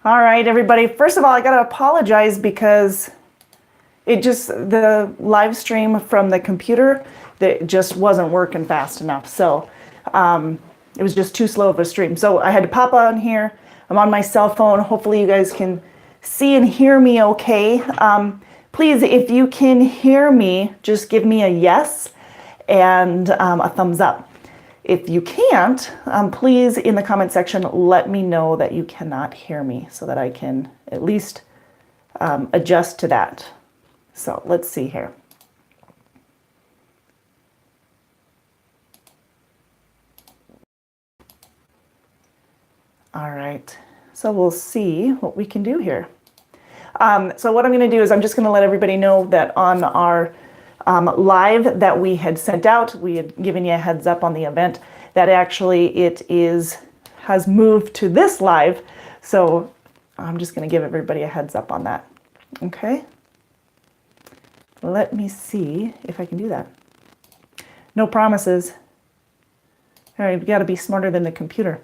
All right, everybody. First of all, I got to apologize because the live stream from the computer, that just wasn't working fast enough. So it was just too slow of a stream. So I had to pop on here. I'm on my cell phone. Hopefully you guys can see and hear me okay. Please, if you can hear me, just give me a yes and a thumbs up. If you can't, please in the comment section, let me know that you cannot hear me so that I can at least adjust to that. So let's see here. All right, so we'll see what we can do here. So what I'm going to do is I'm just going to let everybody know that on our live that we had sent out, we had given you a heads up on the event that actually has moved to this live. So I'm just going to give everybody a heads up on that. Okay. Let me see if I can do that. No promises. All right, you've got to be smarter than the computer.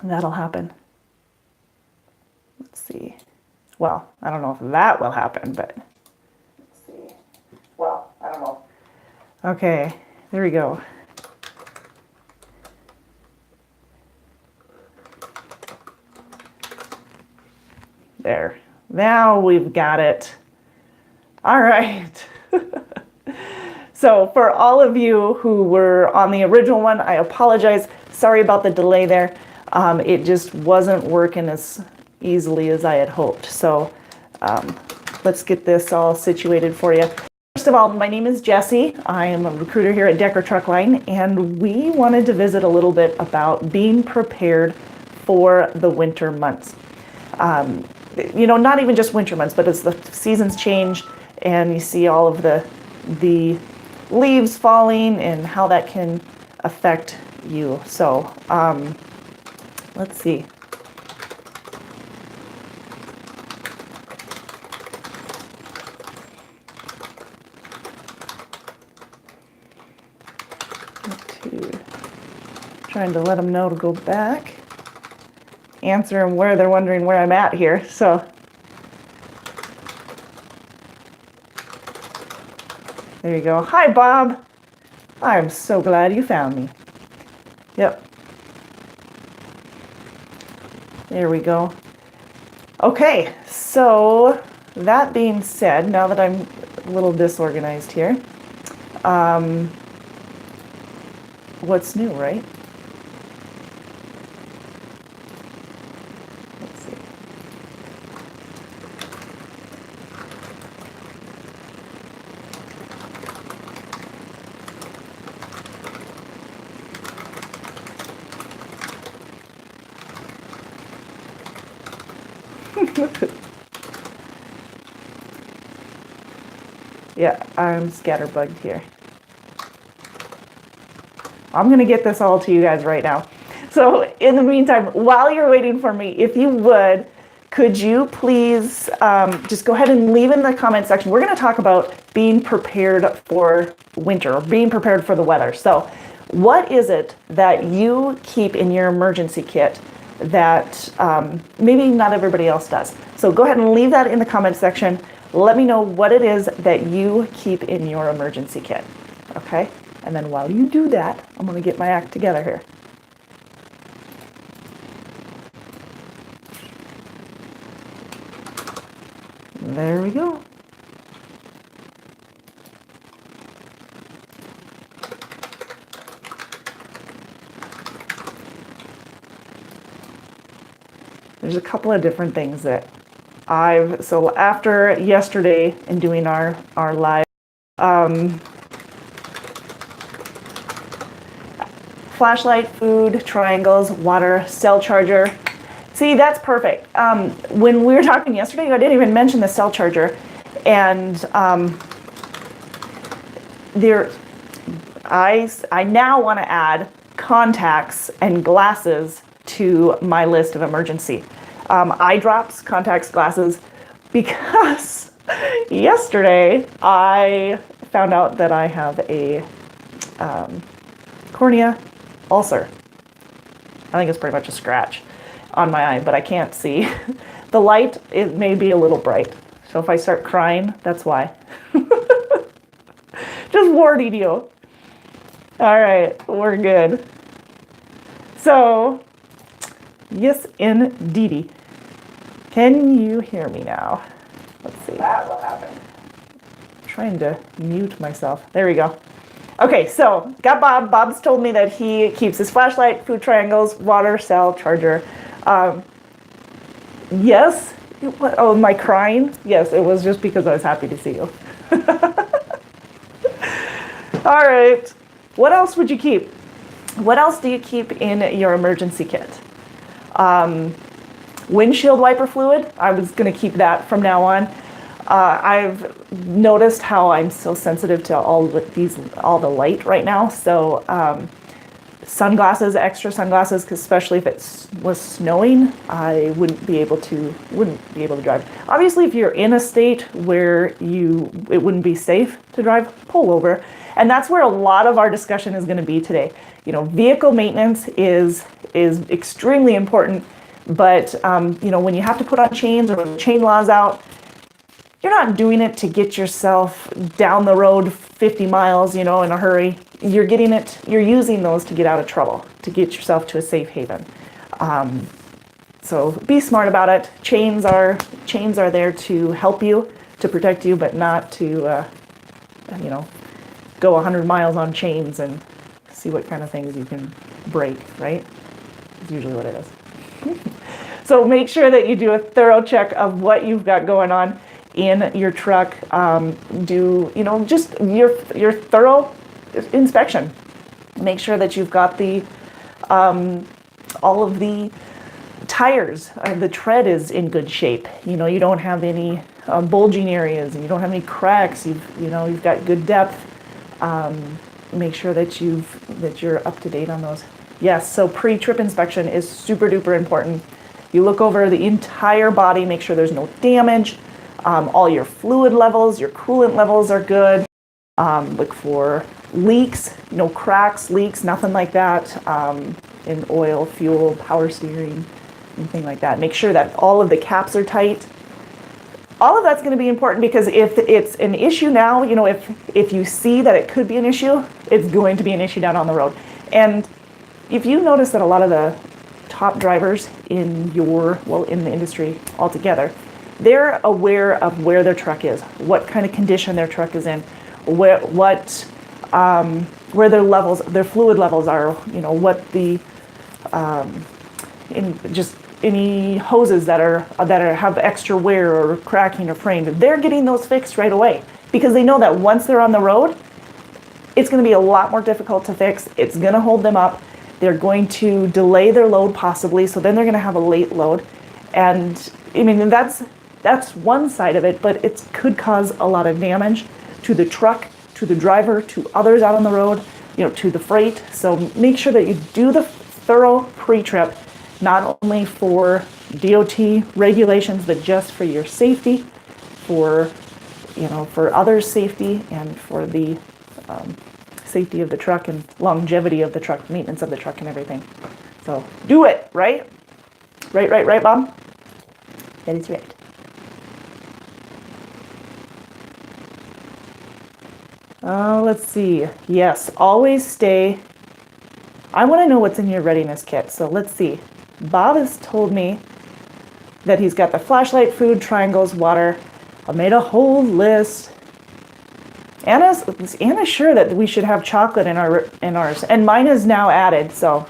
That'll happen. Let's see. Well, I don't know if that will happen, but let's see. Well, I don't know. Okay, there we go. There. Now we've got it. All right. So for all of you who were on the original one, I apologize. Sorry about the delay there. It just wasn't working as easily as I had hoped. So let's get this all situated for you. First of all, my name is Jessie. I am a recruiter here at Decker Truck Line, and we wanted to visit a little bit about being prepared for the winter months. You know, not even just winter months, but as the seasons change and you see all of the leaves falling and how that can affect you. So let's see. Trying to let them know to go back. Answer them where they're wondering where I'm at here. So there you go. Hi, Bob. I'm so glad you found me. Yep. There we go. Okay, so that being said, now that I'm a little disorganized here, what's new, right? Let's see. Yeah, I'm scatterbugged here. I'm going to get this all to you guys right now. So in the meantime, while you're waiting for me, if you would, could you please just go ahead and leave in the comment section. We're going to talk about being prepared for winter, or being prepared for the weather. So what is it that you keep in your emergency kit that maybe not everybody else does? So go ahead and leave that in the comment section. Let me know what it is that you keep in your emergency kit, okay? And then while you do that, I'm going to get my act together here. There we go. There's a couple of different things that so after yesterday and doing our live, flashlight, food, triangles, water, cell charger. See, that's perfect. When we were talking yesterday, I didn't even mention the cell charger. And I now want to add contacts and glasses to my list of emergency. Eye drops, contacts, glasses, because yesterday I found out that I have a cornea ulcer. I think it's pretty much a scratch. on my eye, but I can't see. The light, it may be a little bright. So if I start crying, that's why. Just warning you. All right, we're good. So, yes, indeedy. Can you hear me now? Let's see. That will happen. I'm trying to mute myself. There we go. Okay, so got Bob. Bob's told me that he keeps his flashlight, food triangles, water, cell, charger. Yes. What? Oh, my crying? Yes, it was just because I was happy to see you. All right. What else would you keep? What else do you keep in your emergency kit? Windshield wiper fluid. I was going to keep that from now on. I've noticed how I'm so sensitive to all the light right now. So sunglasses, extra sunglasses, especially if it was snowing, I wouldn't be able to drive. Obviously, if you're in a state where it wouldn't be safe to drive, pull over. And that's where a lot of our discussion is going to be today. You know, vehicle maintenance is extremely important, but you know, when you have to put on chains or when the chain law's out, you're not doing it to get yourself down the road 50 miles, you know, in a hurry. You're using those to get out of trouble, to get yourself to a safe haven. So be smart about it. Chains are there to help you, to protect you, but not to, you know, go 100 miles on chains and see what kind of things you can break, right? It's usually what it is. So make sure that you do a thorough check of what you've got going on in your truck. Do, you know, just your thorough inspection. Make sure that you've got the all of the tires, the tread is in good shape. You know, you don't have any bulging areas, and you don't have any cracks. You've got good depth. Make sure that you're up to date on those. Yes, so pre-trip inspection is super duper important. You look over the entire body, make sure there's no damage. All your fluid levels, your coolant levels are good. Look for leaks, no cracks, leaks, nothing like that. In oil, fuel, power steering, anything like that. Make sure that all of the caps are tight. All of that's going to be important because if it's an issue now, you know, if you see that it could be an issue, it's going to be an issue down on the road. And if you notice that a lot of the top drivers in the industry altogether, they're aware of where their truck is, what kind of condition their truck is in, where their fluid levels are, you know, what the just any hoses that have extra wear or cracking or fraying, they're getting those fixed right away because they know that once they're on the road, it's going to be a lot more difficult to fix. It's going to hold them up. They're going to delay their load possibly, so then they're going to have a late load. And I mean, that's one side of it, but it could cause a lot of damage to the truck, to the driver, to others out on the road, you know, to the freight. So make sure that you do the thorough pre-trip, not only for DOT regulations, but just for your safety, for others' safety, and for the safety of the truck and longevity of the truck, maintenance of the truck and everything. So do it, right? Right, Bob? That is right. Let's see. Yes, always stay. I want to know what's in your readiness kit. So let's see. Bob has told me that he's got the flashlight, food, triangles, water. I made a whole list. Anna's sure that we should have chocolate in ours, and mine is now added, so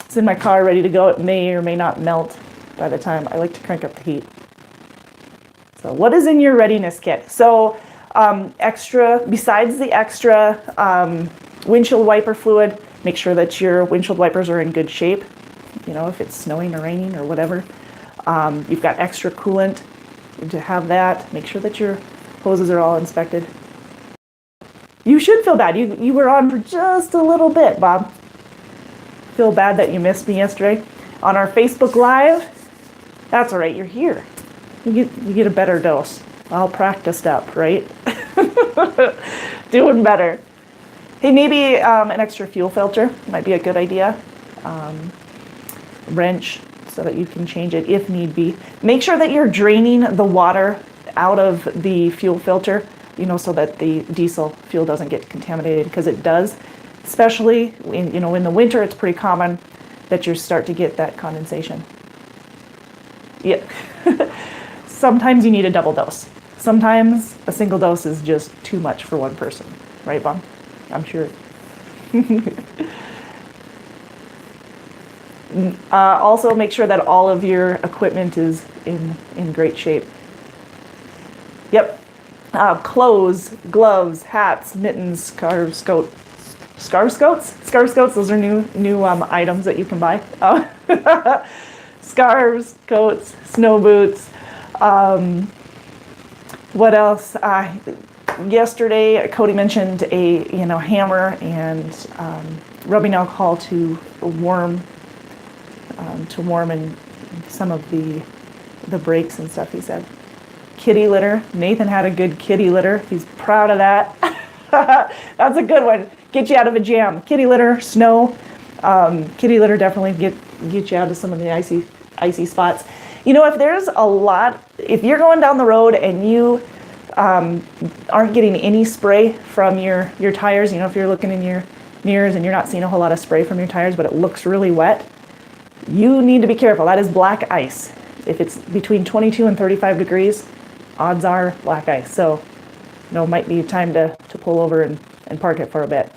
it's in my car ready to go. It may or may not melt by the time. I like to crank up the heat. So what is in your readiness kit? So besides the extra windshield wiper fluid, make sure that your windshield wipers are in good shape. You know, if it's snowing or raining or whatever. You've got extra coolant to have that. Make sure that your hoses are all inspected. You should feel bad. You were on for just a little bit, Bob. Feel bad that you missed me yesterday on our Facebook Live. That's all right. You're here. You get a better dose. All practiced up, right? Doing better. Hey, maybe an extra fuel filter might be a good idea. Wrench, so that you can change it if need be. Make sure that you're draining the water out of the fuel filter, so that the diesel fuel doesn't get contaminated, because it does, especially in the winter. It's pretty common that you start to get that condensation. Yeah. Sometimes you need a double dose. Sometimes a single dose is just too much for one person. Right, Bob? I'm sure. Also, make sure that all of your equipment is in great shape. Yep. Clothes, gloves, hats, mittens, scarves, coats. Scarves, coats? Those are new items that you can buy. Scarves, coats, snow boots. What else? Yesterday, Cody mentioned a hammer and rubbing alcohol to warm in some of the brakes and stuff. He said kitty litter. Nathan had a good kitty litter. He's proud of that. That's a good one. Get you out of a jam. Kitty litter, snow. Kitty litter definitely get you out of some of the icy spots. If you're going down the road and you aren't getting any spray from your tires, if you're looking in your mirrors and you're not seeing a whole lot of spray from your tires, but it looks really wet, you need to be careful. That is black ice. If it's between 22 and 35 degrees, odds are black ice. So, might be time to pull over and park it for a bit.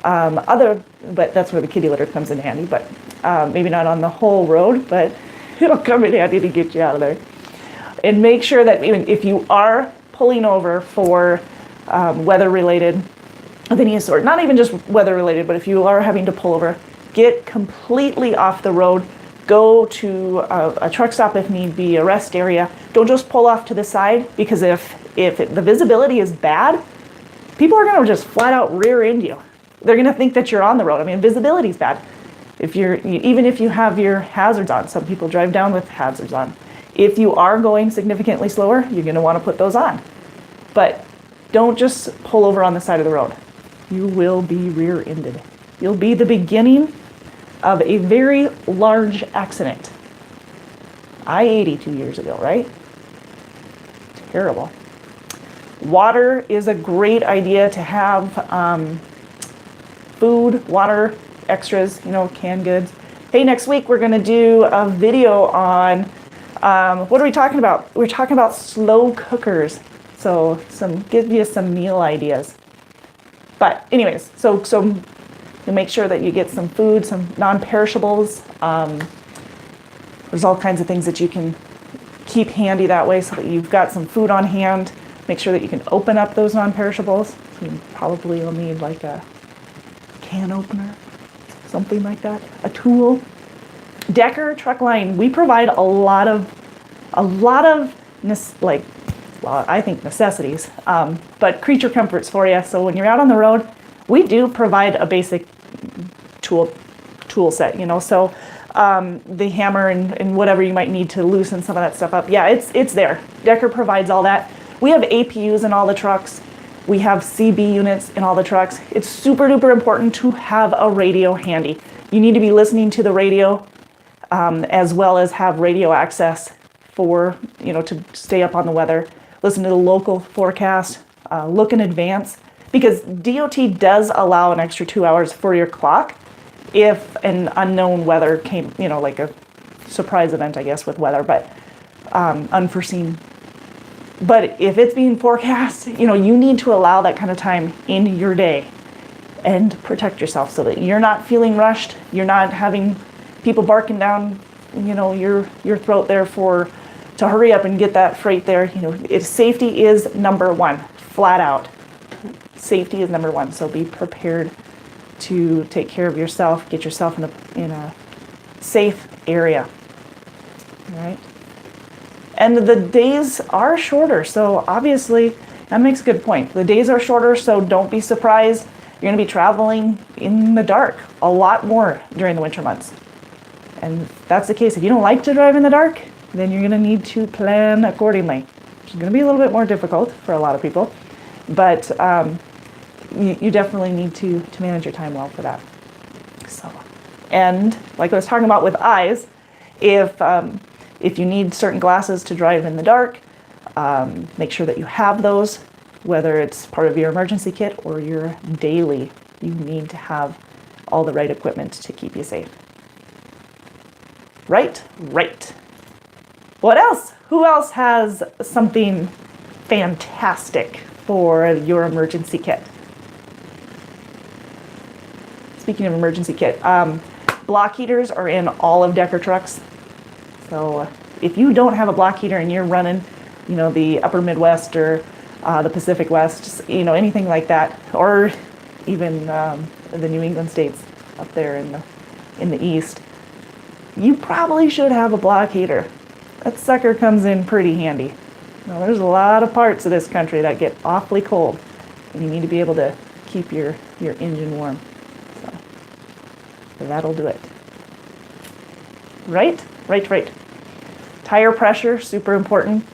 But that's where the kitty litter comes in handy, but maybe not on the whole road, but it'll come in handy to get you out of there. And make sure that even if you are pulling over for weather-related of any sort, not even just weather-related, but if you are having to pull over, get completely off the road. Go to a truck stop if need be, a rest area. Don't just pull off to the side, because if the visibility is bad, people are going to just flat out rear end you. They're going to think that you're on the road. I mean, visibility is bad. Even if you have your hazards on, some people drive down with hazards on. If you are going significantly slower, you're going to want to put those on. But don't just pull over on the side of the road. You will be rear-ended. You'll be the beginning of a very large accident. I-80 2 years ago, right? Terrible. Water is a great idea to have. Food, water, extras, canned goods. Hey, next week we're going to do a video on, what are we talking about? We're talking about slow cookers. So give you some meal ideas. But anyways, so you make sure that you get some food, some non-perishables. There's all kinds of things that you can keep handy that way, so that you've got some food on hand. Make sure that you can open up those non-perishables. So you probably will need like a can opener, something like that, a tool. Decker truck line, we provide a lot of I think necessities, but creature comforts for you. So when you're out on the road, we do provide a basic tool set, so the hammer and whatever you might need to loosen some of that stuff up. Yeah, it's there. Decker provides all that. We have APUs in all the trucks. We have CB units in all the trucks. It's super duper important to have a radio handy. You need to be listening to the radio, as well as have radio access for, to stay up on the weather. Listen to the local forecast, look in advance, because DOT does allow an extra 2 hours for your clock if an unknown weather came, like a surprise event, I guess, with weather, but unforeseen. But if it's being forecast, you need to allow that kind of time in your day and protect yourself so that you're not feeling rushed. You're not having people barking down, your throat there to hurry up and get that freight there. Safety is number one, flat out. Safety is number one. So be prepared to take care of yourself, get yourself in a safe area. All right. And the days are shorter, so obviously, that makes a good point. The days are shorter, so don't be surprised. You're going to be traveling in the dark a lot more during the winter months. And if that's the case, if you don't like to drive in the dark, then you're going to need to plan accordingly. It's going to be a little bit more difficult for a lot of people, but you definitely need to manage your time well for that. So, and like I was talking about with eyes, If you need certain glasses to drive in the dark, make sure that you have those, whether it's part of your emergency kit or your daily. You need to have all the right equipment to keep you safe. Right? Right. What else? Who else has something fantastic for your emergency kit? Speaking of emergency kit, block heaters are in all of Decker trucks. So if you don't have a block heater and you're running, the upper Midwest or the Pacific West, anything like that, or even the New England states up there in the East, you probably should have a block heater. That sucker comes in pretty handy. Now, there's a lot of parts of this country that get awfully cold, and you need to be able to keep your engine warm. So that'll do it. Right? Right. Tire pressure, super important.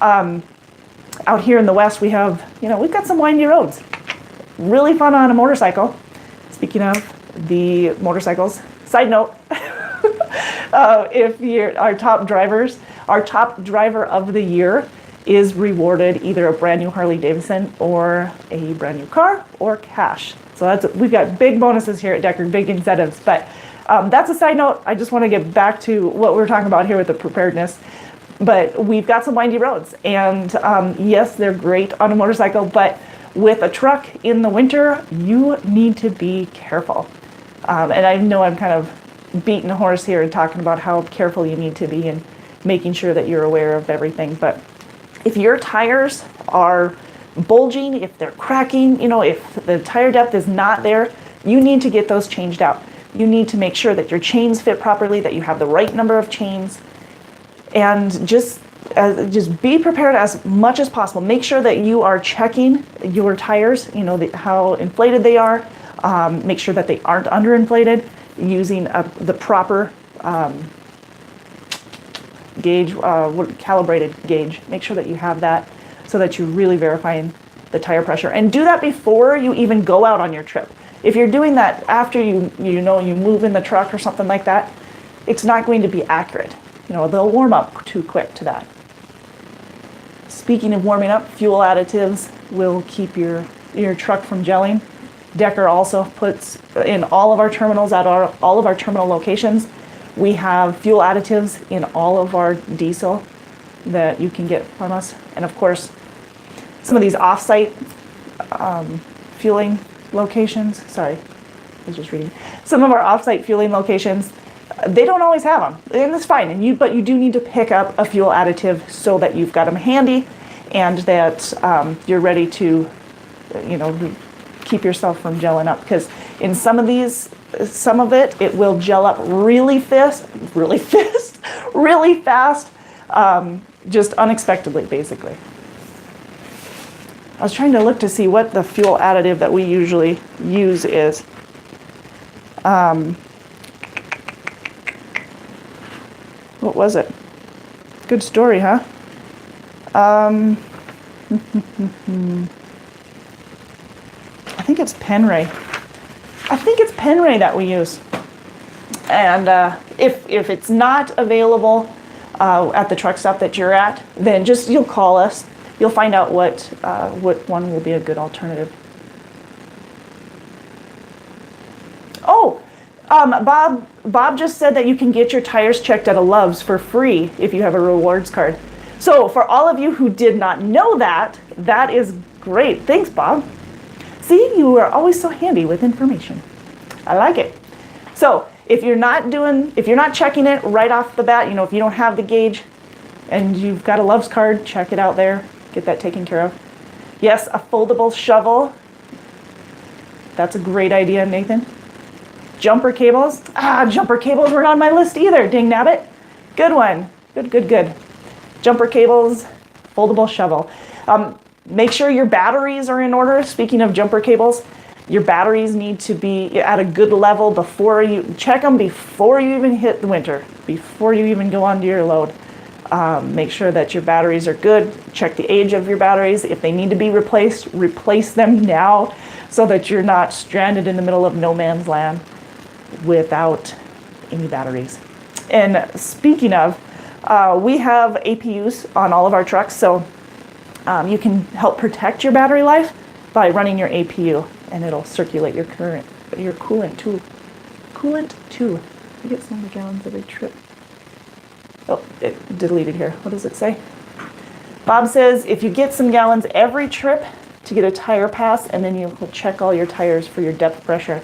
Out here in the West, we've got some windy roads. Really fun on a motorcycle. Speaking of the motorcycles, side note, if our top driver of the year is rewarded either a brand new Harley Davidson or a brand new car or cash. So we've got big bonuses here at Decker, big incentives. But that's a side note. I just want to get back to what we're talking about here with the preparedness. But we've got some windy roads, and yes, they're great on a motorcycle, but with a truck in the winter, you need to be careful. And I know I'm kind of beating a horse here and talking about how careful you need to be and making sure that you're aware of everything. But if your tires are bulging, if they're cracking, if the tire depth is not there, you need to get those changed out. You need to make sure that your chains fit properly, that you have the right number of chains, and just be prepared as much as possible. Make sure that you are checking your tires, how inflated they are. Make sure that they aren't underinflated, using the proper gauge, calibrated gauge. Make sure that you have that so that you're really verifying the tire pressure. And do that before you even go out on your trip. If you're doing that after you move in the truck or something like that, it's not going to be accurate. They'll warm up too quick to that. Speaking of warming up, fuel additives will keep your truck from gelling. Decker also puts in all of our terminals at all of our terminal locations. We have fuel additives in all of our diesel that you can get from us. And of course, some of these off-site fueling locations, sorry, I was just reading. Some of our off-site fueling locations, they don't always have them, and that's fine. But you do need to pick up a fuel additive so that you've got them handy and that you're ready to, keep yourself from gelling up. Because in some of it will gel up really fast, just unexpectedly, basically. I was trying to look to see what the fuel additive that we usually use is. What was it? Good story, huh? I think it's Penray. That we use. And if it's not available at the truck stop that you're at, then you'll call us. You'll find out what one will be a good alternative. Oh, Bob just said that you can get your tires checked at a Love's for free if you have a rewards card. So for all of you who did not know that is great. Thanks, Bob. See, you are always so handy with information. I like it. So if you're not checking it right off the bat, if you don't have the gauge and you've got a Love's card, check it out there. Get that taken care of. Yes, a foldable shovel. That's a great idea, Nathan. Jumper cables. Jumper cables weren't on my list either, ding nabbit. Good one. Good. Jumper cables, foldable shovel. Make sure your batteries are in order. Speaking of jumper cables, your batteries need to be at a good level check them before you even hit the winter, before you even go onto your load. Make sure that your batteries are good. Check the age of your batteries. If they need to be replaced, replace them now so that you're not stranded in the middle of no man's land without any batteries. And speaking of, we have APUs on all of our trucks, so you can help protect your battery life by running your APU, and it'll circulate your current, your coolant too. You get so many gallons every trip. Oh, it deleted here. What does it say? Bob says if you get some gallons every trip to get a tire pass, and then you will check all your tires for your depth pressure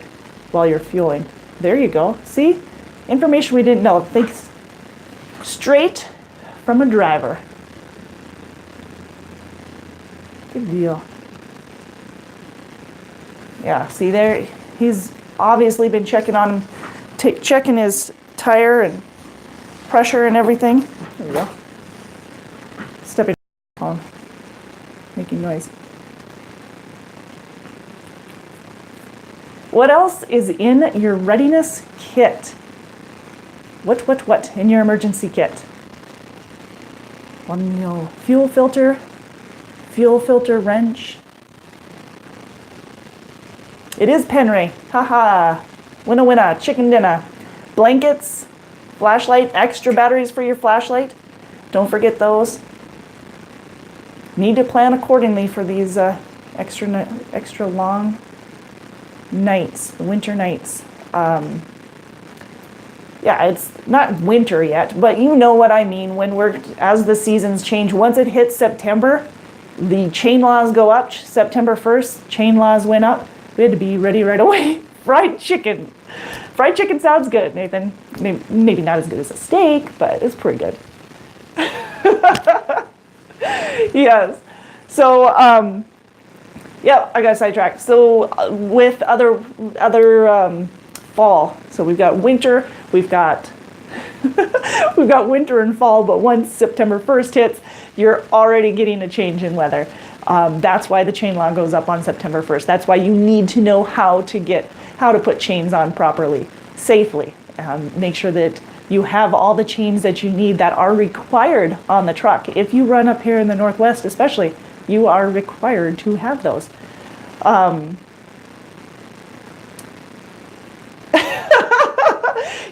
while you're fueling. There you go. See? Information we didn't know. Thanks. Straight from a driver. Good deal. Yeah, see there? He's obviously been checking on him, checking his tire and pressure and everything. There we go. Stepping on, making noise. What else is in your readiness kit? What in your emergency kit? One fuel filter wrench. It is Penray. Haha. Winna, chicken dinner. Blankets, flashlight, extra batteries for your flashlight. Don't forget those. Need to plan accordingly for these extra long nights, winter nights. Yeah, it's not winter yet, but you know what I mean. As the seasons change, once it hits September, the chain laws go up. September 1st, chain laws went up. We had to be ready right away. Fried chicken. Fried chicken sounds good, Nathan. Maybe not as good as a steak, but it's pretty good. Yes. So, yeah, I got sidetracked. So with other fall, so we've got winter, we've got winter and fall, but once September 1st hits, you're already getting a change in weather. That's why the chain law goes up on September 1st. That's why you need to know how to put chains on properly, safely. Make sure that you have all the chains that you need that are required on the truck. If you run up here in the Northwest especially, you are required to have those.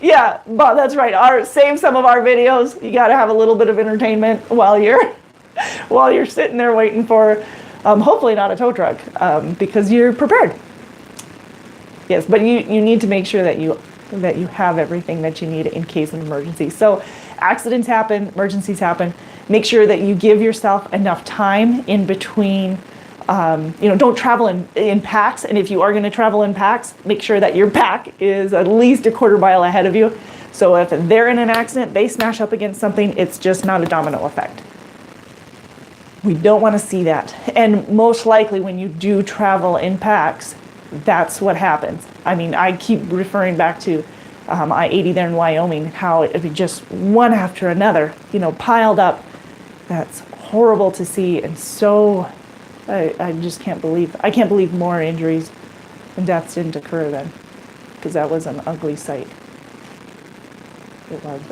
Yeah, but that's right. Save some of our videos. You got to have a little bit of entertainment while you're sitting there waiting for, hopefully not a tow truck, because you're prepared. Yes, but you need to make sure that you have everything that you need in case of emergency. So accidents happen, emergencies happen. Make sure that you give yourself enough time in between. Don't travel in packs, and if you are going to travel in packs, make sure that your pack is at least a quarter mile ahead of you. So if they're in an accident, they smash up against something, it's just not a domino effect. We don't want to see that. And most likely when you do travel in packs, that's what happens. I mean, I keep referring back to I-80 there in Wyoming, how it be just one after another, piled up. That's horrible to see, and so I just can't believe more injuries and deaths didn't occur then, because that was an ugly sight. It was.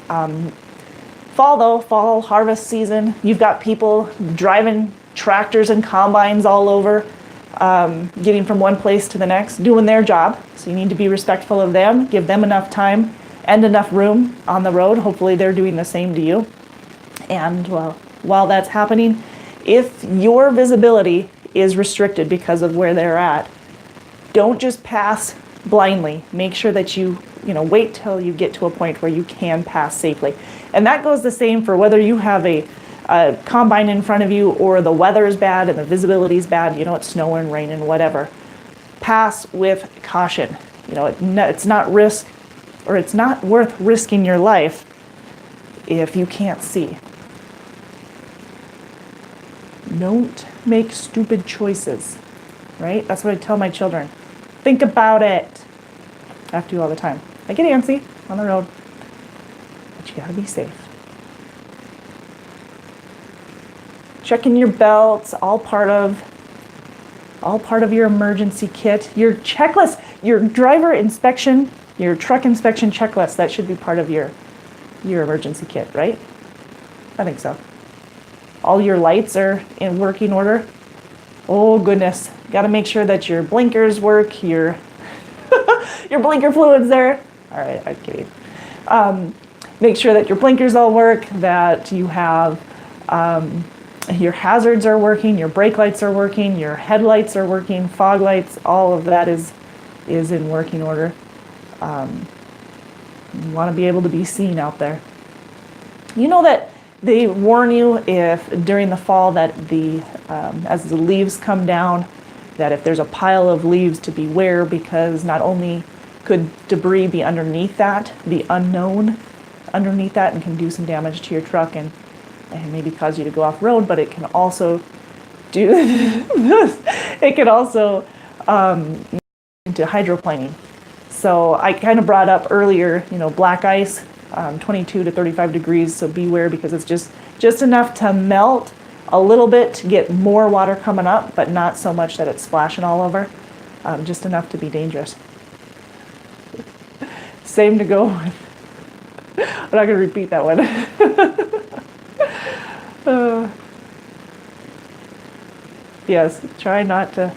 Fall harvest season, you've got people driving tractors and combines all over, getting from one place to the next, doing their job. So you need to be respectful of them, give them enough time and enough room on the road. Hopefully they're doing the same to you. And while that's happening, if your visibility is restricted because of where they're at, don't just pass blindly. Make sure that you wait till you get to a point where you can pass safely. And that goes the same for whether you have a combine in front of you or the weather is bad and the visibility is bad, it's snowing, raining, whatever. Pass with caution. It's not worth risking your life if you can't see. Don't make stupid choices, right? That's what I tell my children. Think about it. I have to all the time. I get antsy on the road, but you gotta be safe. Checking your belts, all part of your emergency kit. Your checklist, your driver inspection, your truck inspection checklist, that should be part of your emergency kit, right? I think so. All your lights are in working order. Oh goodness, got to make sure that your blinkers work, your blinker fluid's there. All right, I'm kidding. make sure that your blinkers all work, that you have your hazards are working, your brake lights are working, your headlights are working, fog lights, all of that is in working order. You want to be able to be seen out there. You know that they warn you if during the fall that as the leaves come down, that if there's a pile of leaves to beware, because not only could debris be underneath that, the unknown underneath that, and can do some damage to your truck and maybe cause you to go off road, but it can also do this. It can also into hydroplaning. So I kind of brought up earlier, black ice, 22 to 35 degrees. So beware, because it's just enough to melt a little bit to get more water coming up, but not so much that it's splashing all over. Just enough to be dangerous. Same to go with. I'm not going to repeat that one. Yes, try not to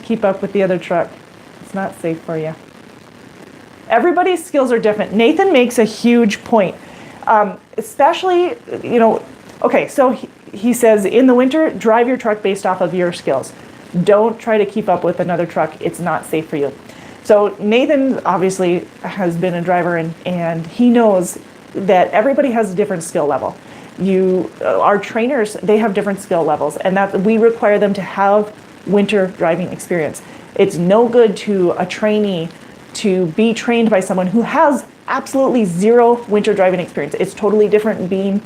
keep up with the other truck. It's not safe for you. Everybody's skills are different. Nathan makes a huge point, especially, okay, so he says in the winter, drive your truck based off of your skills. Don't try to keep up with another truck. It's not safe for you. So Nathan obviously has been a driver, and he knows that everybody has a different skill level. Our trainers, they have different skill levels, and that we require them to have winter driving experience. It's no good to a trainee to be trained by someone who has absolutely zero winter driving experience. It's totally different being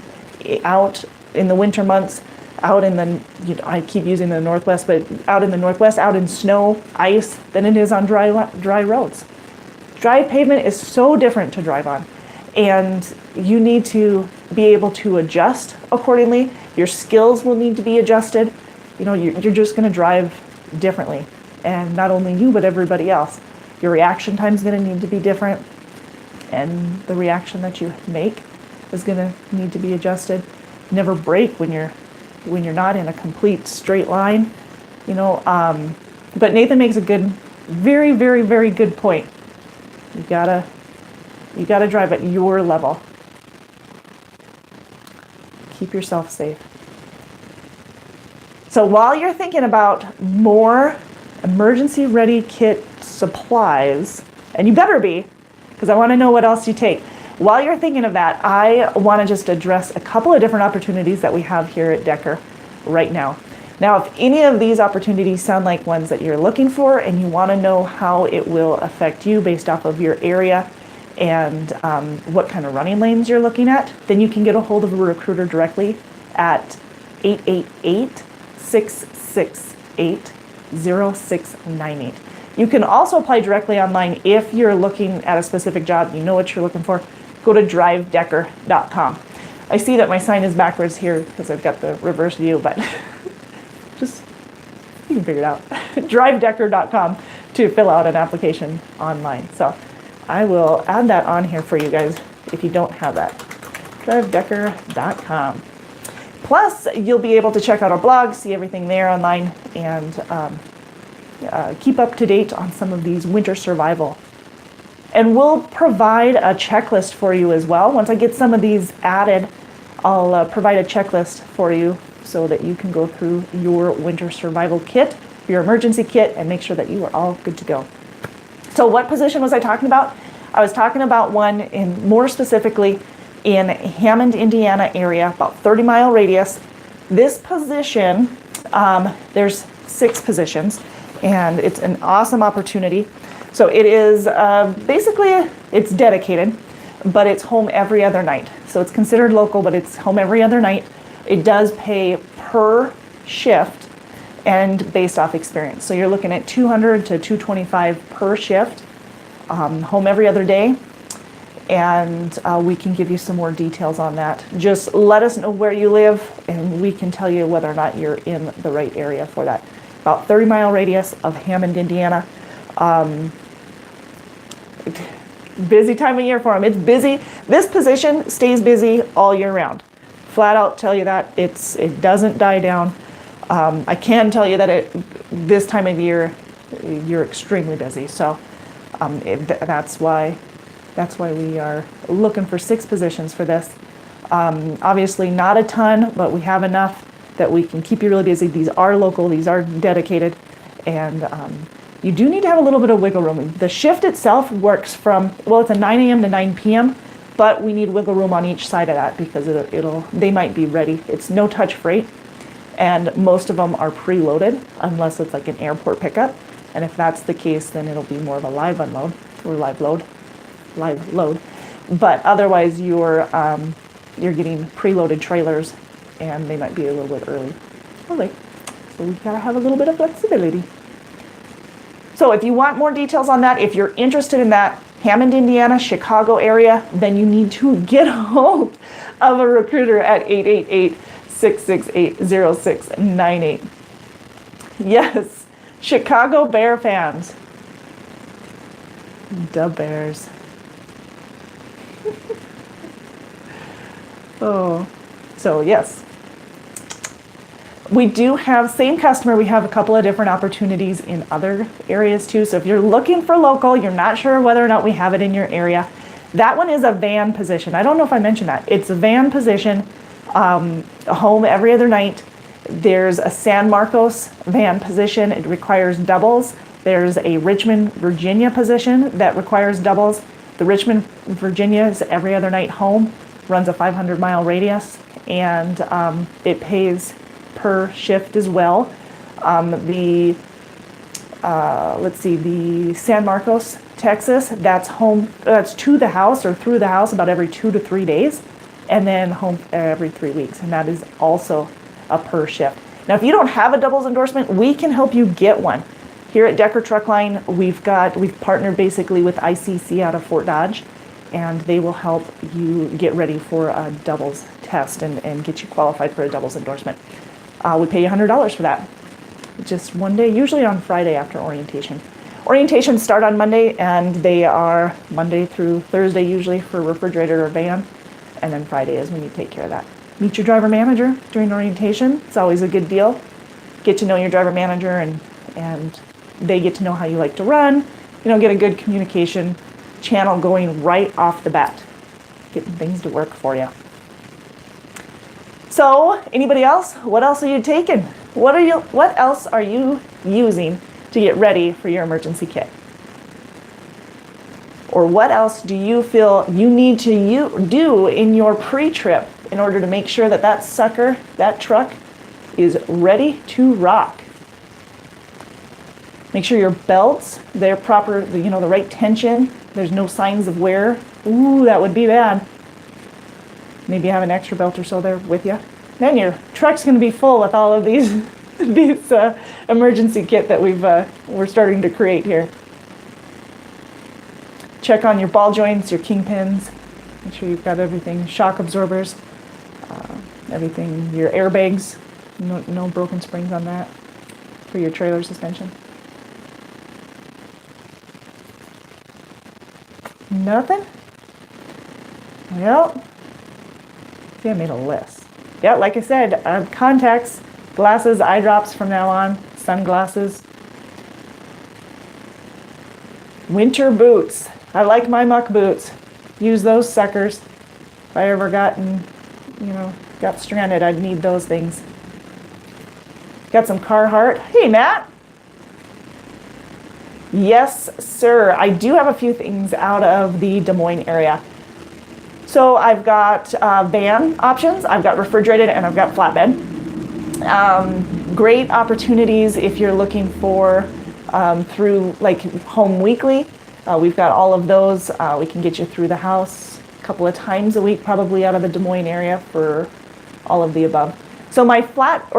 out in the winter months, out in the, I keep using the Northwest, but out in the Northwest, out in snow, ice, than it is on dry roads. Dry pavement is so different to drive on, and you need to be able to adjust accordingly. Your skills will need to be adjusted. You're just going to drive differently, and not only you, but everybody else. Your reaction time is going to need to be different, and the reaction that you make is going to need to be adjusted. Never brake when you're not in a complete straight line, But Nathan makes a good, very, very, very good point. You gotta drive at your level. Keep yourself safe. So while you're thinking about more emergency ready kit supplies, and you better be, because I want to know what else you take. While you're thinking of that, I want to just address a couple of different opportunities that we have here at Decker right now. Now, if any of these opportunities sound like ones that you're looking for, and you want to know how it will affect you based off of your area and what kind of running lanes you're looking at, then you can get a hold of a recruiter directly at 888-668-0698. You can also apply directly online if you're looking at a specific job, you know what you're looking for. Go to drivedecker.com. I see that my sign is backwards here because I've got the reverse view, but just, you can figure it out. drivedecker.com to fill out an application online. So I will add that on here for you guys if you don't have that. drivedecker.com. Plus, you'll be able to check out our blog, see everything there online, and keep up to date on some of these winter survival. And we'll provide a checklist for you as well. Once I get some of these added, I'll provide a checklist for you so that you can go through your winter survival kit, your emergency kit, and make sure that you are all good to go. So what position was I talking about? I was talking about one more specifically in Hammond, Indiana area, about 30-mile radius. This position, there's 6 positions, and it's an awesome opportunity. So it is basically, it's dedicated, but it's home every other night. So it's considered local, but it's home every other night. It does pay per shift and based off experience. So you're looking at $200 to $225 per shift, home every other day. And we can give you some more details on that. Just let us know where you live, and we can tell you whether or not you're in the right area for that. About 30-mile radius of Hammond, Indiana. Busy time of year for them. It's busy. This position stays busy all year round. Flat out tell you that. It doesn't die down. I can tell you that this time of year, you're extremely busy. So that's why That's why we are looking for 6 positions for this. Obviously not a ton, but we have enough that we can keep you really busy. These are local, these are dedicated, and you do need to have a little bit of wiggle room. The shift itself works from, well, it's a 9 a.m. to 9 p.m., but we need wiggle room on each side of that because they might be ready. It's no touch freight, and most of them are preloaded unless it's like an airport pickup. And if that's the case, then it'll be more of a live unload or live load. But otherwise, you're getting preloaded trailers, and they might be a little bit early or late. So we've got to have a little bit of flexibility. So if you want more details on that, if you're interested in that, Hammond, Indiana, Chicago area, then you need to get hold of a recruiter at 888-668-0698. Yes, Chicago Bear fans. The Bears. Oh, so yes. We do have, same customer, we have a couple of different opportunities in other areas too. So if you're looking for local, you're not sure whether or not we have it in your area, that one is a van position. I don't know if I mentioned that. It's a van position, a home every other night. There's a San Marcos van position. It requires doubles. There's a Richmond, Virginia position that requires doubles. The Richmond, Virginia is every other night home, runs a 500-mile radius, and it pays per shift as well. The San Marcos, Texas, that's home, that's to the house or through the house about every 2 to 3 days, and then home every 3 weeks, and that is also a per shift. Now, if you don't have a doubles endorsement, we can help you get one. Here at Decker Truck Line, we've partnered basically with ICC out of Fort Dodge, and they will help you get ready for a doubles test and get you qualified for a doubles endorsement. We pay you $100 for that. Just one day, usually on Friday after orientation. Orientations start on Monday, and they are Monday through Thursday usually for refrigerator or van, and then Friday is when you take care of that. Meet your driver manager during orientation. It's always a good deal. Get to know your driver manager, and they get to know how you like to run. Get a good communication channel going right off the bat, getting things to work for you. So, anybody else? What else are you taking? What else are you using to get ready for your emergency kit? Or what else do you feel you need to do in your pre-trip in order to make sure that sucker, that truck, is ready to rock? Make sure your belts, they're proper, the right tension. There's no signs of wear. Ooh, that would be bad. Maybe have an extra belt or so there with you. Then your truck's going to be full with all of these emergency kit that we're starting to create here. Check on your ball joints, your kingpins. Make sure you've got everything. Shock absorbers, everything. Your airbags. No broken springs on that for your trailer suspension. Nothing? Well, see, I made a list. Yeah, like I said, contacts, glasses, eye drops from now on, sunglasses. Winter boots. I like my muck boots. Use those suckers. If I ever got stranded, I'd need those things. Got some Carhartt. Hey, Matt. Yes, sir. I do have a few things out of the Des Moines area. So I've got van options, I've got refrigerated, and I've got flatbed. Great opportunities if you're looking for through like Home Weekly. We've got all of those. We can get you through the house a couple of times a week, probably out of the Des Moines area for all of the above. So my flatbed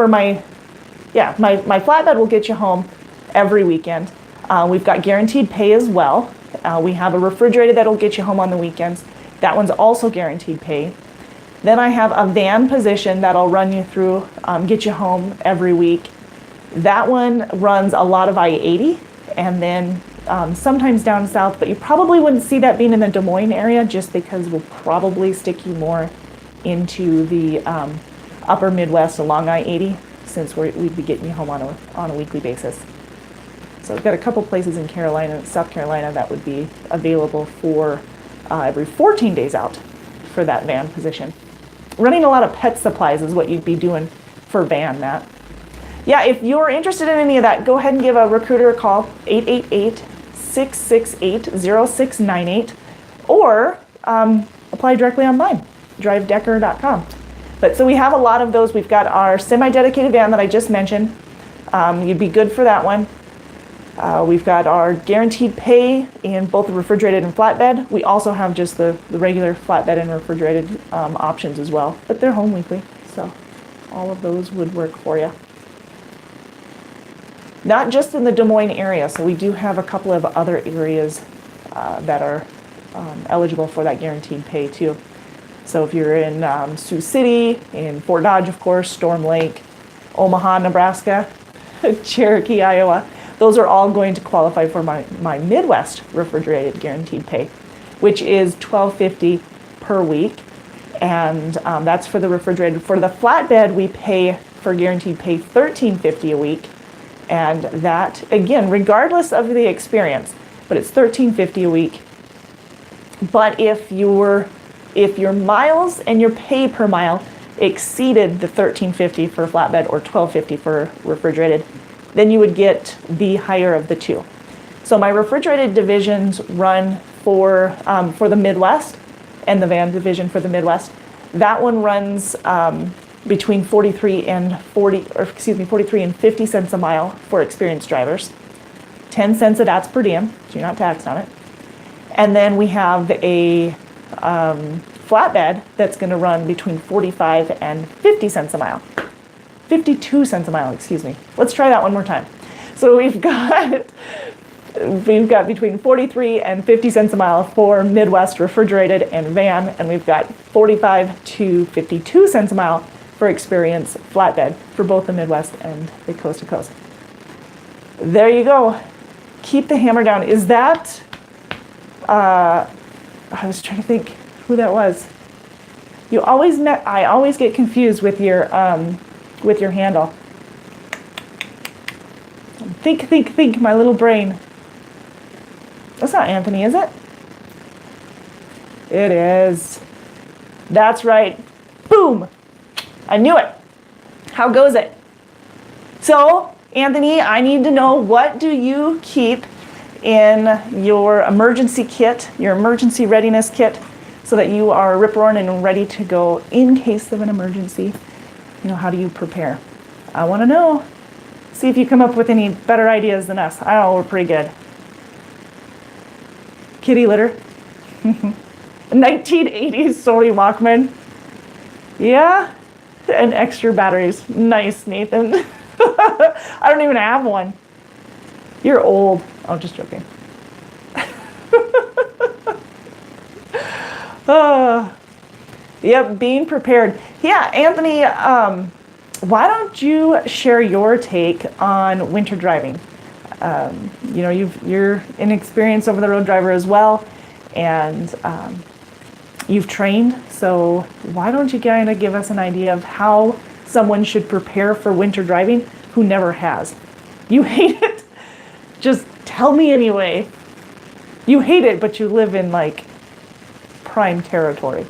will get you home every weekend. We've got guaranteed pay as well. We have a refrigerator that'll get you home on the weekends. That one's also guaranteed pay. Then I have a van position that'll run you through, get you home every week. That one runs a lot of I-80 and then sometimes down south, but you probably wouldn't see that being in the Des Moines area just because we'll probably stick you more into the upper Midwest along I-80 since we'd be getting you home on a weekly basis. So we've got a couple places in South Carolina that would be available for every 14 days out for that van position. Running a lot of pet supplies is what you'd be doing for van, Matt. Yeah, if you're interested in any of that, go ahead and give a recruiter a call, 888-668-0698, or apply directly online, drivedecker.com. But so we have a lot of those. We've got our semi-dedicated van that I just mentioned. You'd be good for that one. We've got our guaranteed pay in both the refrigerated and flatbed. We also have just the regular flatbed and refrigerated options as well, but they're home weekly, so all of those would work for you. Not just in the Des Moines area, so we do have a couple of other areas that are eligible for that guaranteed pay too. So if you're in Sioux City, in Fort Dodge, of course, Storm Lake, Omaha, Nebraska, Cherokee, Iowa, those are all going to qualify for my Midwest refrigerated guaranteed pay, which is $12.50 per week. And that's for the refrigerated. For the flatbed, we pay for guaranteed pay $13.50 a week. And that, again, regardless of the experience, but it's $13.50 a week. But if your miles and your pay per mile exceeded the $13.50 for flatbed or $12.50 for refrigerated, then you would get the higher of the two. So my refrigerated divisions run for the Midwest, and the van division for the Midwest. That one runs between 43 and 50 cents a mile for experienced drivers. 10 cents of that's per diem, so you're not taxed on it. And then we have a flatbed that's going to run between 45 and 50 cents a mile. 52 cents a mile, excuse me. Let's try that one more time. So we've got between 43 and 50 cents a mile for Midwest refrigerated and van, and we've got 45 to 52 cents a mile for experienced flatbed for both the Midwest and the coast to coast. There you go. Keep the hammer down. Is that, I was trying to think who that was. I always get confused with your handle. Think, my little brain. That's not Anthony, is it? It is. That's right. Boom! I knew it. How goes it? So, Anthony, I need to know, what do you keep in your emergency kit, your emergency readiness kit, so that you are rip-roaring and ready to go in case of an emergency? You know, how do you prepare? I want to know. See if you come up with any better ideas than us. I know we're pretty good. Kitty litter. 1980s Sony Walkman. Yeah? And extra batteries. Nice, Nathan. I don't even have one. You're old. Oh, just joking. Yep, being prepared. Yeah, Anthony, why don't you share your take on winter driving? You know, you're an experienced over-the-road driver as well, and you've trained, so why don't you kind of give us an idea of how someone should prepare for winter driving who never has? You hate it? Just tell me anyway. You hate it, but you live in, like, prime territory.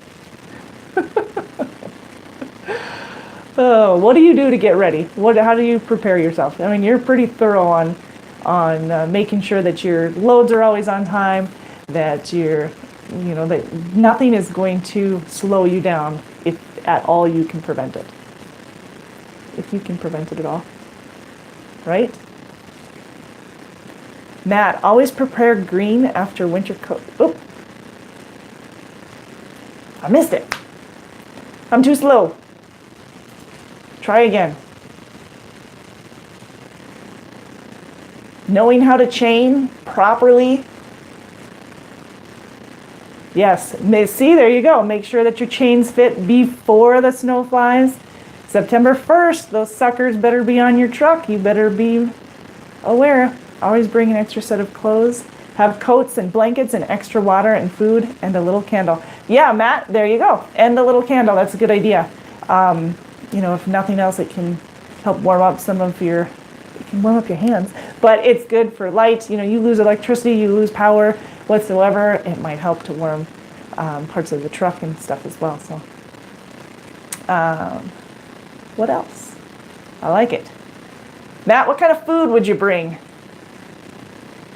Oh, what do you do to get ready? How do you prepare yourself? I mean, you're pretty thorough on making sure that your loads are always on time, that that nothing is going to slow you down if at all you can prevent it. If you can prevent it at all, right? Matt, always prepare green after winter coat. Oh, I missed it. I'm too slow. Try again. Knowing how to chain properly. Yes, see, there you go. Make sure that your chains fit before the snow flies. September 1st, those suckers better be on your truck. You better be aware. Always bring an extra set of clothes. Have coats and blankets and extra water and food and a little candle. Yeah, Matt, there you go. And a little candle, that's a good idea. If nothing else, it can help warm up warm up your hands. But it's good for light. You lose electricity, you lose power whatsoever. It might help to warm parts of the truck and stuff as well. So, what else? I like it. Matt, what kind of food would you bring?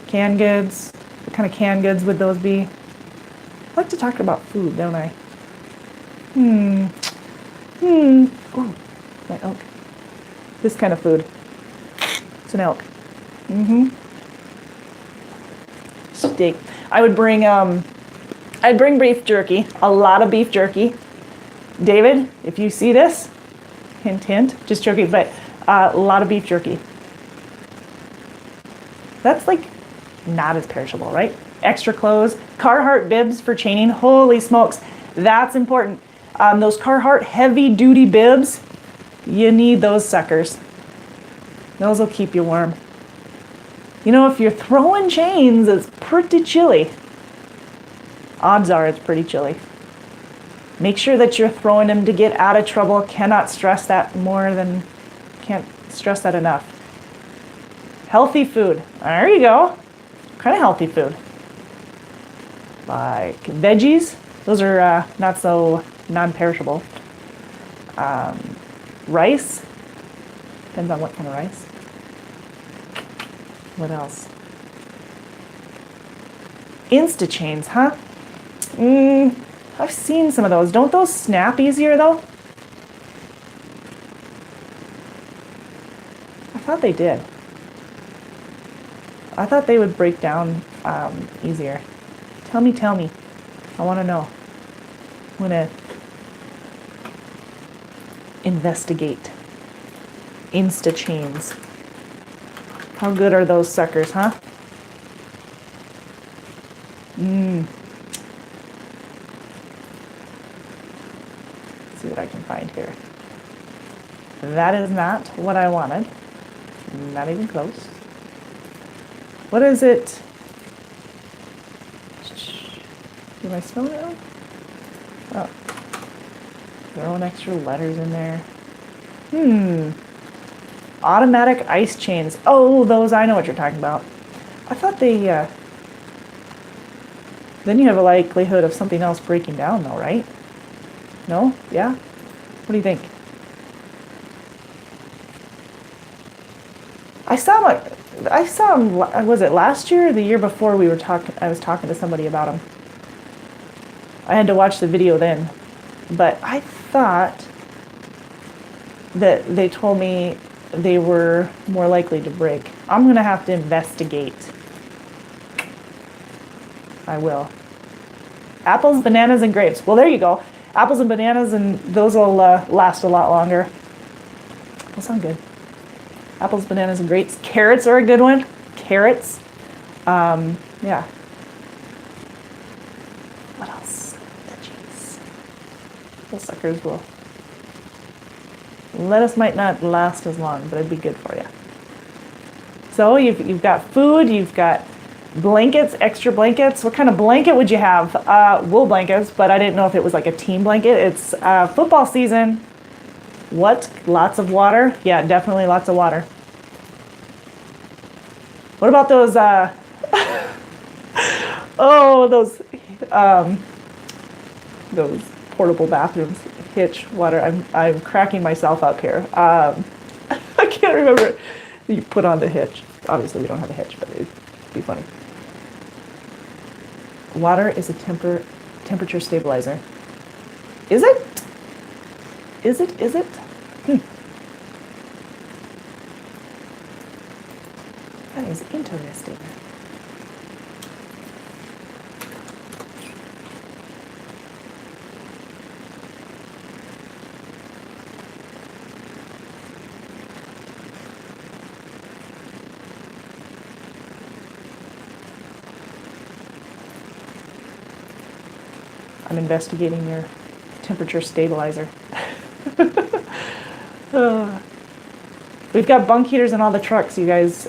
Canned goods. What kind of canned goods would those be? I like to talk about food, don't I? Ooh, my elk. This kind of food. It's an elk. Steak. I'd bring beef jerky. A lot of beef jerky. David, if you see this, hint, hint, just joking, but a lot of beef jerky. That's like not as perishable, right? Extra clothes, Carhartt bibs for chaining. Holy smokes, that's important. Those Carhartt heavy duty bibs, you need those suckers. Those will keep you warm. You know, if you're throwing chains, it's pretty chilly. Odds are it's pretty chilly. Make sure that you're throwing them to get out of trouble. Can't stress that enough. Healthy food. There you go. What kind of healthy food? Like veggies. Those are not so non-perishable. Rice. Depends on what kind of rice. What else? Insta chains, huh? I've seen some of those. Don't those snap easier though? I thought they did. I thought they would break down easier. Tell me. I want to know. I'm going to investigate Insta chains. How good are those suckers, huh? Let's see what I can find here. That is not what I wanted. Not even close. What is it? Am I spelling it wrong? Oh. Throwing extra letters in there. Automatic ice chains. Oh, those, I know what you're talking about. I thought they, then you have a likelihood of something else breaking down though, right? No? Yeah? What do you think? I saw him, was it last year or the year before I was talking to somebody about him. I had to watch the video then, but I thought that they told me they were more likely to break. I'm going to have to investigate. I will. Apples, bananas, and grapes. Well, there you go. Apples and bananas, and those will last a lot longer. Those sound good. Apples, bananas, and grapes. Carrots are a good one. Carrots. Yeah. What else? Veggies. Those suckers will. Lettuce might not last as long, but it'd be good for you. So you've got food, you've got blankets, extra blankets. What kind of blanket would you have? Wool blankets, but I didn't know if it was like a team blanket. It's football season. What? Lots of water? Yeah, definitely lots of water. What about those, those portable bathrooms? Hitch water. I'm cracking myself up here. I can't remember. You put on the hitch. Obviously, we don't have a hitch, but it'd be funny. Water is a temperature stabilizer. Is it? Is it? That is interesting. I'm investigating your temperature stabilizer. We've got bunk heaters in all the trucks, you guys.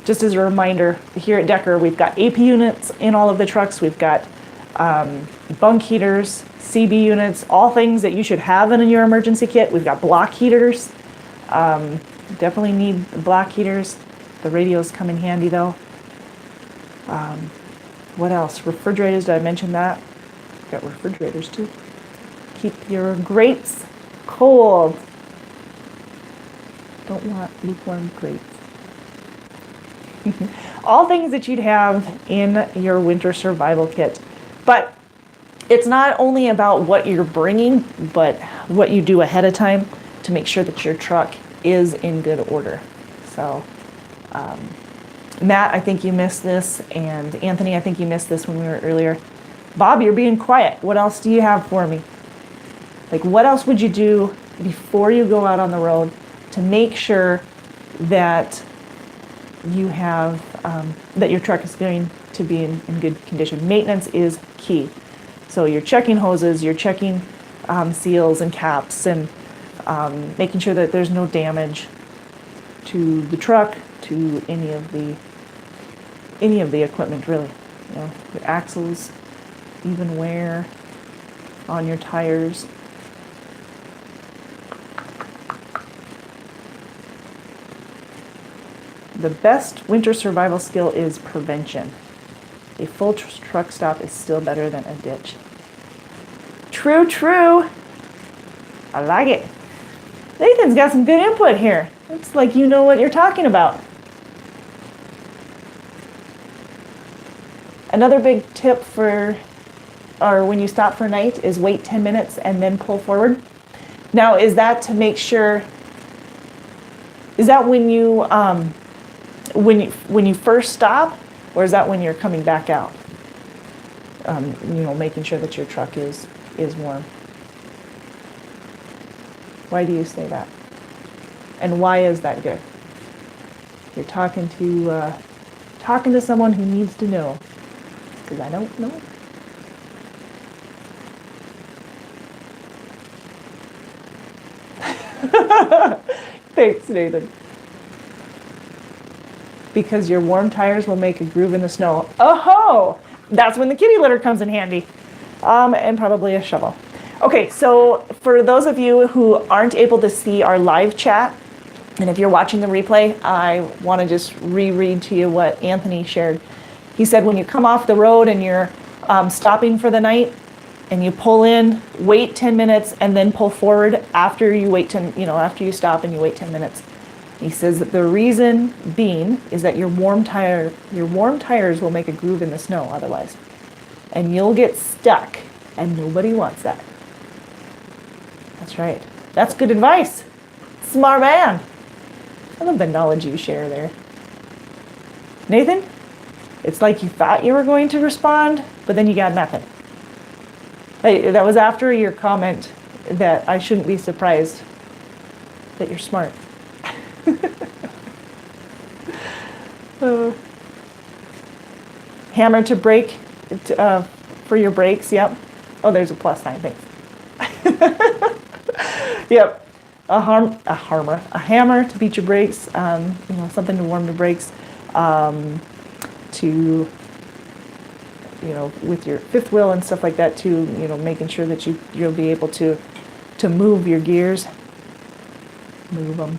Just as a reminder, here at Decker, we've got AP units in all of the trucks. We've got bunk heaters, CB units, all things that you should have in your emergency kit. We've got block heaters. Definitely need block heaters. The radios come in handy though. What else? Refrigerators, did I mention that? Got refrigerators too. Keep your grates cold. Don't want lukewarm grates. All things that you'd have in your winter survival kit. But it's not only about what you're bringing, but what you do ahead of time to make sure that your truck is in good order. So, Matt, I think you missed this, and Anthony, I think you missed this when we were earlier. Bob, you're being quiet. What else do you have for me? Like, what else would you do before you go out on the road to make sure that you have, that your truck is going to be in good condition? Maintenance is key. So you're checking hoses, you're checking seals and caps, and making sure that there's no damage to the truck, to any of the equipment, really. You know, your axles, even wear on your tires. The best winter survival skill is prevention. A full truck stop is still better than a ditch. True, true. I like it. Nathan's got some good input here. It's like you know what you're talking about. Another big tip when you stop for night is wait 10 minutes and then pull forward. Now, is that to make sure, is that when you first stop, or is that when you're coming back out? Making sure that your truck is warm. Why do you say that? And why is that good? You're talking to someone who needs to know, because I don't know. Thanks, Nathan. Because your warm tires will make a groove in the snow. Oh-ho! That's when the kitty litter comes in handy. And probably a shovel. Okay, so for those of you who aren't able to see our live chat, and if you're watching the replay, I want to just reread to you what Anthony shared. He said when you come off the road and you're stopping for the night, and you pull in, wait 10 minutes, and then pull forward after you after you stop and you wait 10 minutes. He says that the reason being is that your warm tires will make a groove in the snow otherwise. And you'll get stuck, and nobody wants that. That's right. That's good advice. Smart man. I love the knowledge you share there. Nathan, it's like you thought you were going to respond, but then you got nothing. Hey, that was after your comment that I shouldn't be surprised that you're smart. Hammer to brake for your brakes. Yep. Oh, there's a plus sign. Thanks. Yep. A hammer to beat your brakes. Something to warm the brakes. With your fifth wheel and stuff like that too. Making sure that you'll be able to move your gears. Move them.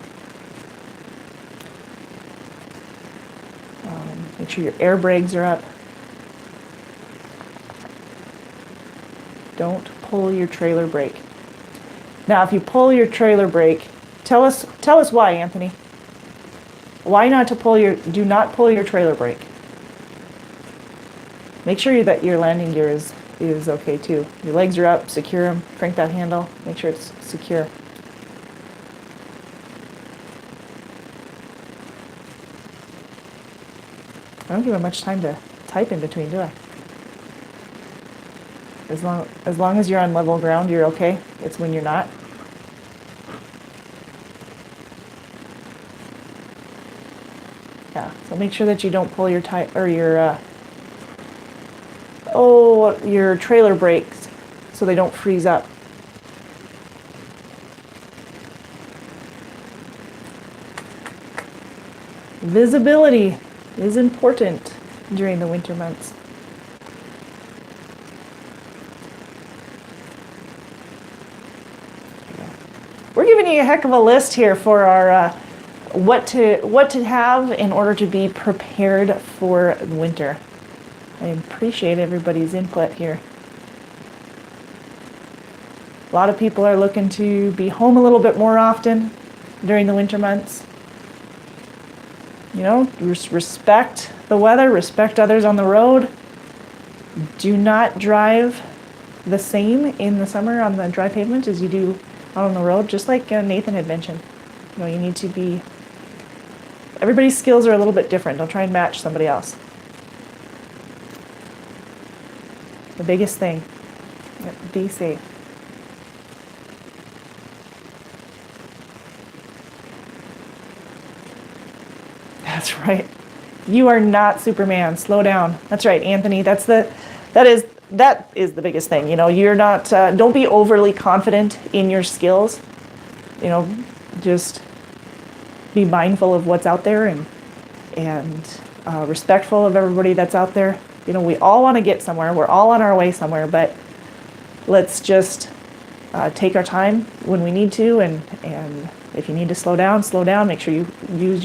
Make sure your air brakes are up. Don't pull your trailer brake. Now, if you pull your trailer brake, tell us why, Anthony. Why do not pull your trailer brake? Make sure that your landing gear is okay too. Your legs are up, secure them, crank that handle, make sure it's secure. I don't give it much time to type in between, do I? As long as you're on level ground, you're okay. It's when you're not. Yeah, so make sure that you don't pull your your trailer brakes so they don't freeze up. Visibility is important during the winter months. We're giving you a heck of a list here for our what to have in order to be prepared for winter. I appreciate everybody's input here. A lot of people are looking to be home a little bit more often during the winter months. You know, respect the weather, respect others on the road. Do not drive the same in the summer on the dry pavement as you do out on the road, just like Nathan had mentioned. You know, you need to be, everybody's skills are a little bit different. Don't try and match somebody else. The biggest thing, be safe. That's right. You are not Superman. Slow down. That's right, Anthony. That is the biggest thing. You know, you're not. Don't be overly confident in your skills. You know, just be mindful of what's out there and respectful of everybody that's out there. You know, we all want to get somewhere. We're all on our way somewhere, but let's just take our time when we need to. And if you need to slow down, slow down. Make sure you use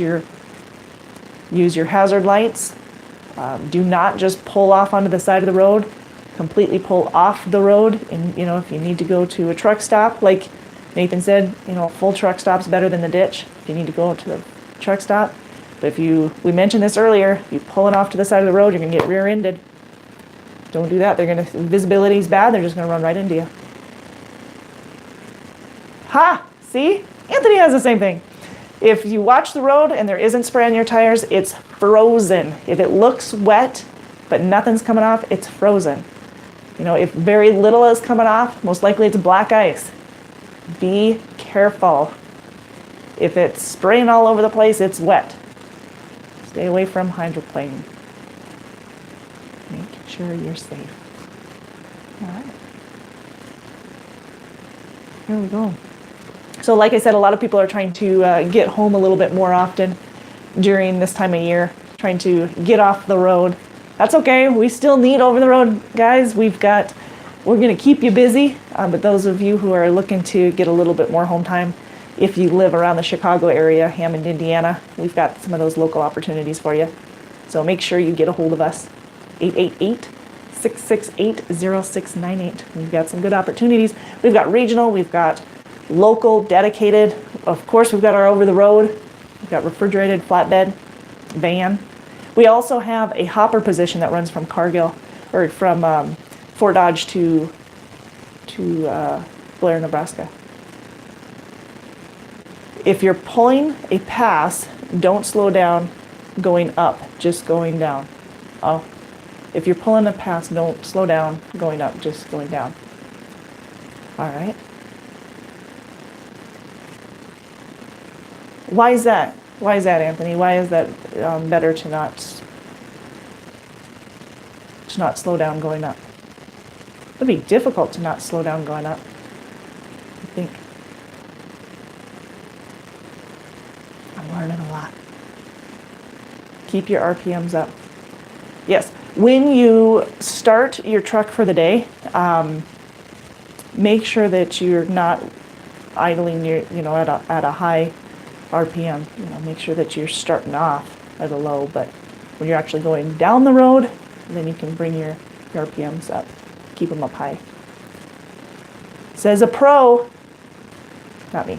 your hazard lights. Do not just pull off onto the side of the road. Completely pull off the road. And, you know, if you need to go to a truck stop, like Nathan said, you know, a full truck stop's better than the ditch if you need to go to the truck stop. But we mentioned this earlier, if you pull it off to the side of the road, you're going to get rear-ended. Don't do that. Visibility's bad. They're just going to run right into you. Ha! See? Anthony has the same thing. If you watch the road and there isn't spray on your tires, it's frozen. If it looks wet, but nothing's coming off, it's frozen. You know, if very little is coming off, most likely it's black ice. Be careful. If it's spraying all over the place, it's wet. Stay away from hydroplaning. Make sure you're safe. All right. Here we go. So like I said, a lot of people are trying to get home a little bit more often during this time of year, trying to get off the road. That's okay. We still need over the road guys. We're going to keep you busy, but those of you who are looking to get a little bit more home time, if you live around the Chicago area, Hammond, Indiana, we've got some of those local opportunities for you. So make sure you get a hold of us, 888-668-0698. We've got some good opportunities. We've got regional, we've got local, dedicated. Of course, we've got our over the road. We've got refrigerated flatbed, van. We also have a hopper position that runs from Cargill, or from Fort Dodge to Blair, Nebraska. If you're pulling a pass, don't slow down going up, just going down. Oh, if you're pulling a pass, don't slow down going up, just going down. All right. Why is that? Why is that, Anthony? Why is that better to not slow down going up? It would be difficult to not slow down going up, I think. I'm learning a lot. Keep your RPMs up. Yes, when you start your truck for the day, make sure that you're not idling at a high RPM. You know, make sure that you're starting off at a low, but when you're actually going down the road, then you can bring your RPMs up. Keep them up high. Says a pro. Not me.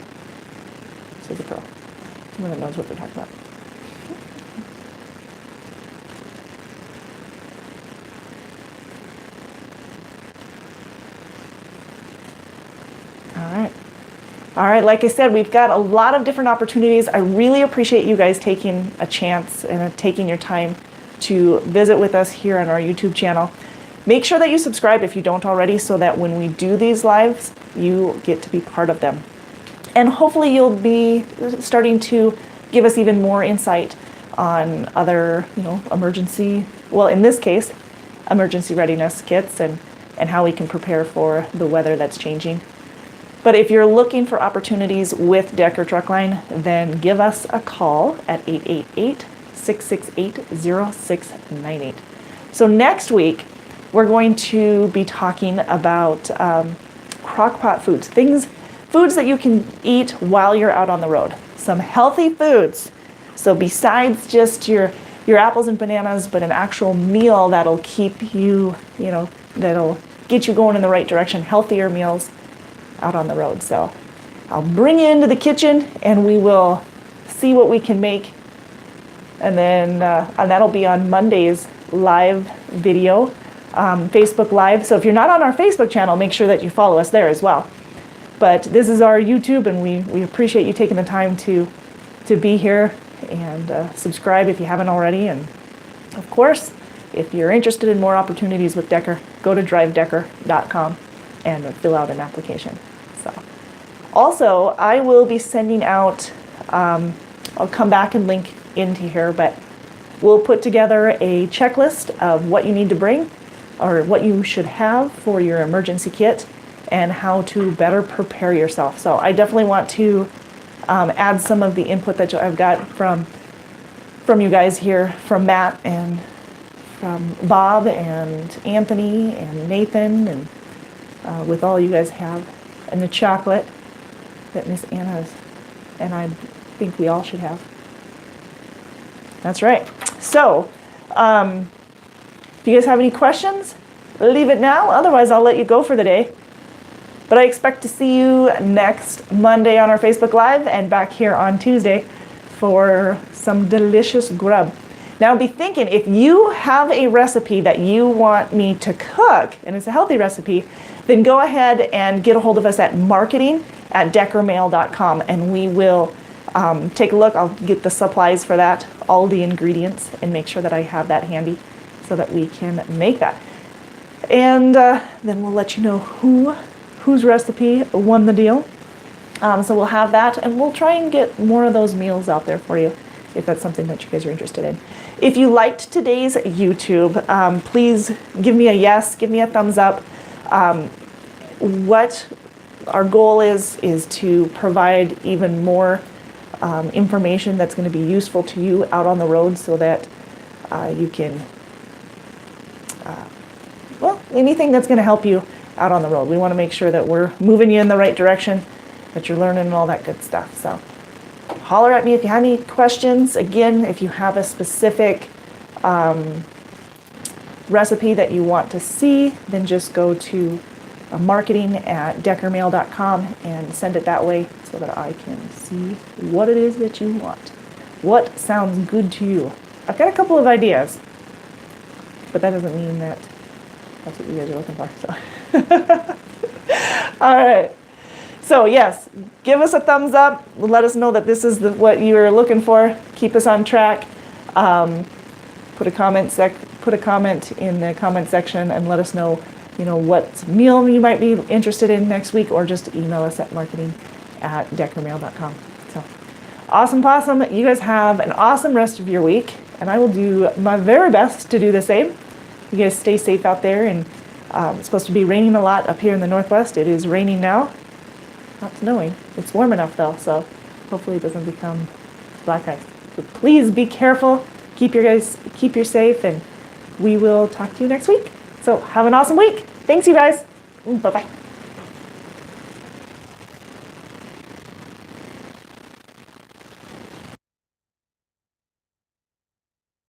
Says a pro. Someone that knows what they're talking about. All right, like I said, we've got a lot of different opportunities. I really appreciate you guys taking a chance and taking your time to visit with us here on our YouTube channel. Make sure that you subscribe if you don't already, so that when we do these lives, you get to be part of them. And hopefully you'll be starting to give us even more insight on other, emergency readiness kits and how we can prepare for the weather that's changing. But if you're looking for opportunities with Decker Truckline, then give us a call at 888-668-0698. So next week, we're going to be talking about crockpot foods, foods that you can eat while you're out on the road. Some healthy foods. So besides just your apples and bananas, but an actual meal that'll keep you, that'll get you going in the right direction, healthier meals. out on the road. So I'll bring you into the kitchen and we will see what we can make. And then and that'll be on Monday's live video, Facebook Live. So if you're not on our Facebook channel, make sure that you follow us there as well. But this is our YouTube, and we appreciate you taking the time to be here, and subscribe if you haven't already. And of course, if you're interested in more opportunities with Decker, go to drivedecker.com and fill out an application. So, also, I will be sending out, I'll come back and link into here, but we'll put together a checklist of what you need to bring or what you should have for your emergency kit and how to better prepare yourself. So I definitely want to add some of the input that I've got from you guys here, from Matt and from Bob and Anthony and Nathan, and with all you guys have, and the chocolate that Miss Anna and I think we all should have. That's right. So, if you guys have any questions, leave it now. Otherwise, I'll let you go for the day. But I expect to see you next Monday on our Facebook Live and back here on Tuesday for some delicious grub. Now, be thinking, if you have a recipe that you want me to cook, and it's a healthy recipe, then go ahead and get a hold of us at marketing@deckermail.com, and we will take a look. I'll get the supplies for that, all the ingredients, and make sure that I have that handy so that we can make that. And then we'll let you know whose recipe won the deal. So we'll have that, and we'll try and get more of those meals out there for you if that's something that you guys are interested in. If you liked today's YouTube, please give me a yes, give me a thumbs up. What our goal is to provide even more information that's going to be useful to you out on the road, so that you can, well, anything that's going to help you out on the road. We want to make sure that we're moving you in the right direction, that you're learning and all that good stuff. So holler at me if you have any questions. Again, if you have a specific recipe that you want to see, then just go to marketing@deckermail.com and send it that way so that I can see what it is that you want. What sounds good to you? I've got a couple of ideas, but that doesn't mean that that's what you guys are looking for. So. All right. So yes, give us a thumbs up. Let us know that this is what you're looking for. Keep us on track. Put a comment in the comment section and let us know, what meal you might be interested in next week, or just email us at marketing@deckermail.com. So awesome possum. You guys have an awesome rest of your week, and I will do my very best to do the same. You guys stay safe out there, and it's supposed to be raining a lot up here in the Northwest. It is raining now. Not snowing. It's warm enough though, so hopefully it doesn't become black ice. So please be careful. Keep you safe, and we will talk to you next week. So have an awesome week. Thanks, you guys. Bye-bye.